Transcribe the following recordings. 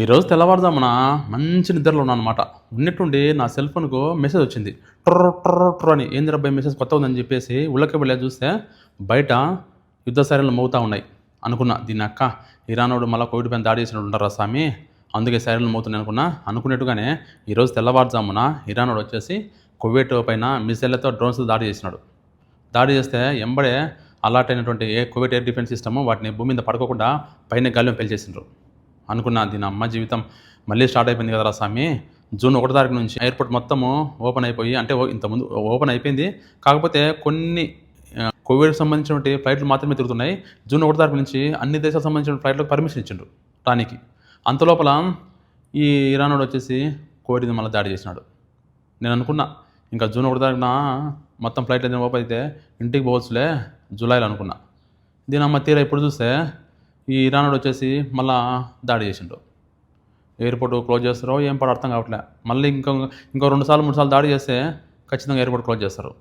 ఈరోజు తెల్లవారుజామున మంచి నిద్రలో ఉన్నానమాట. ఉన్నట్టుండి నా సెల్ ఫోన్‌కు మెసేజ్ వచ్చింది. ట్రర్ ట్రర్ ట్రర్ అని. ఏందిరా అబ్బాయి మెసేజ్ కొత్తగా ఉందని చెప్పేసి ఉల్లకి వెళ్ళి చూస్తే బయట యుద్ధ సైరన్లు మోగుతా ఉన్నాయి. అనుకున్నా దీన్నక్క ఇరానోడు మళ్ళా కోవిడ్ పైన దాడి చేసినట్టు ఉంటారా స్వామి, అందుకే సైరన్లు మోగుతున్నాయి అనుకున్నా. అనుకున్నట్టుగానే ఈరోజు తెల్లవారుజామున ఇరానోడు వచ్చేసి కువైట్ పైన మిసైళ్ళతో డ్రోన్స్‌తో దాడి చేసినాడు. దాడి చేస్తే ఎంబడే అలర్ట్ అయినటువంటి కువైట్ ఎయిర్ డిఫెన్స్ సిస్టమ్ వాటిని భూమి మీద పడకోకుండా పైన గాలిలో పేల్చేసిండ్రు. అనుకున్నా దీని అమ్మ జీవితం మళ్ళీ స్టార్ట్ అయిపోయింది కదరా స్వామి. జూన్ 1 తారీఖు నుంచి ఎయిర్పోర్ట్ మొత్తము ఓపెన్ అయిపోయి, అంటే ఇంతకుముందు ఓపెన్ అయిపోయింది, కాకపోతే కొన్ని కోవిడ్కి సంబంధించినటువంటి ఫ్లైట్లు మాత్రమే తిరుగుతున్నాయి. జూన్ 1 తారీఖు నుంచి అన్ని దేశాలకు సంబంధించిన ఫ్లైట్లకు పర్మిషన్ ఇచ్చిండ్రు రానికి. అంతలోపల ఈ ఇరానోడు వచ్చేసి కోవిడ్ మళ్ళీ దాడి చేసినాడు. నేను అనుకున్నా ఇంకా జూన్ 1 తారీఖున మొత్తం ఫ్లైట్లు ఏదైనా ఓపెన్ అయితే ఇంటికి పోవచ్చులే జూలైలో అనుకున్నా. దీని అమ్మ తీరా ఇప్పుడు చూస్తే ఈ ఇరానోడు వచ్చేసి మళ్ళా దాడి చేసిండు. ఎయిర్పోర్ట్ క్లోజ్ చేస్తారో ఏం పడో అర్థం కావట్లే. మళ్ళీ ఇంకో 2 సార్లు 3 సార్లు దాడి చేస్తే ఖచ్చితంగా ఎయిర్పోర్ట్ క్లోజ్ చేస్తారు.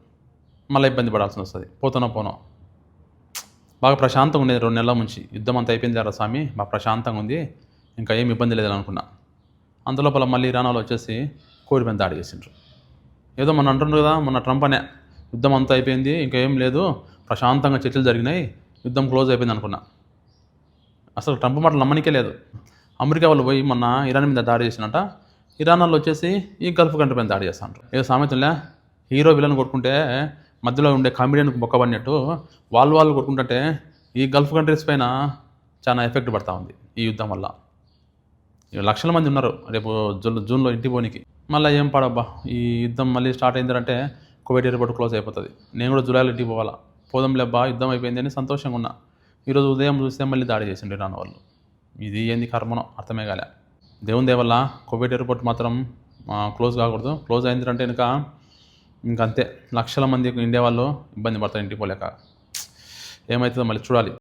మళ్ళీ ఇబ్బంది పడాల్సి వస్తుంది. పోనో బాగా ప్రశాంతంగా ఉండేది 2 నెలల నుంచి. యుద్ధం అంతా అయిపోయింది కదా స్వామి, బాగా ప్రశాంతంగా ఉంది, ఇంకా ఏం ఇబ్బంది లేదని అనుకున్నా. అంతలోపల మళ్ళీ ఇరానాలో వచ్చేసి కోవిడ్ మీద దాడి చేసిండ్రు. ఏదో మొన్న అంటుండ్రు కదా, మొన్న ట్రంప్ అనే యుద్ధం అంతా అయిపోయింది, ఇంకా ఏం లేదు, ప్రశాంతంగా చర్చలు జరిగినాయి, యుద్ధం క్లోజ్ అయిపోయింది అనుకున్నా. అసలు ట్రంప్ మాటలు నమ్మనికే లేదు. అమెరికా వాళ్ళు పోయి మొన్న ఇరాన్ మీద దాడి చేసినట్ట, ఇరాన్ వాళ్ళు వచ్చేసి ఈ గల్ఫ్ కంట్రీ పైన దాడి చేస్తాంటారు. ఏదో సామెతలే, హీరో విలన్ కొట్టుకుంటే మధ్యలో ఉండే కామెడియన్కి బొక్కబడినట్టు వాళ్ళు కొట్టుకుంటుంటే ఈ గల్ఫ్ కంట్రీస్ పైన చాలా ఎఫెక్ట్ పడతా ఉంది ఈ యుద్ధం వల్ల. లక్షల మంది ఉన్నారు రేపు జూన్లో ఇంటికి పోనీకి. మళ్ళీ ఏం పాడబ్బా, ఈ యుద్ధం మళ్ళీ స్టార్ట్ అయిందంటే కువైట్ ఎయిర్పోర్ట్ క్లోజ్ అయిపోతుంది. నేను కూడా జూలైలో ఇంటికి పోవాలా. పోదాంలేబ్బా, యుద్ధం అయిపోయింది అని సంతోషంగా ఉన్నా. ఈరోజు ఉదయం చూస్తే మళ్ళీ దాడి చేసిండు ఇరాన్ వాళ్ళు. ఇది ఏంది కర్మనో అర్థమే కాలే. దేవుని దేవల్ల కువైట్ ఎయిర్పోర్ట్ మాత్రం క్లోజ్ కాకూడదు. క్లోజ్ అయిందంటే ఇంకంతే, లక్షల మంది ఇండియా వాళ్ళు ఇబ్బంది పడతారు ఇంటికి పోలేక. ఏమవుతుందో మళ్ళీ చూడాలి.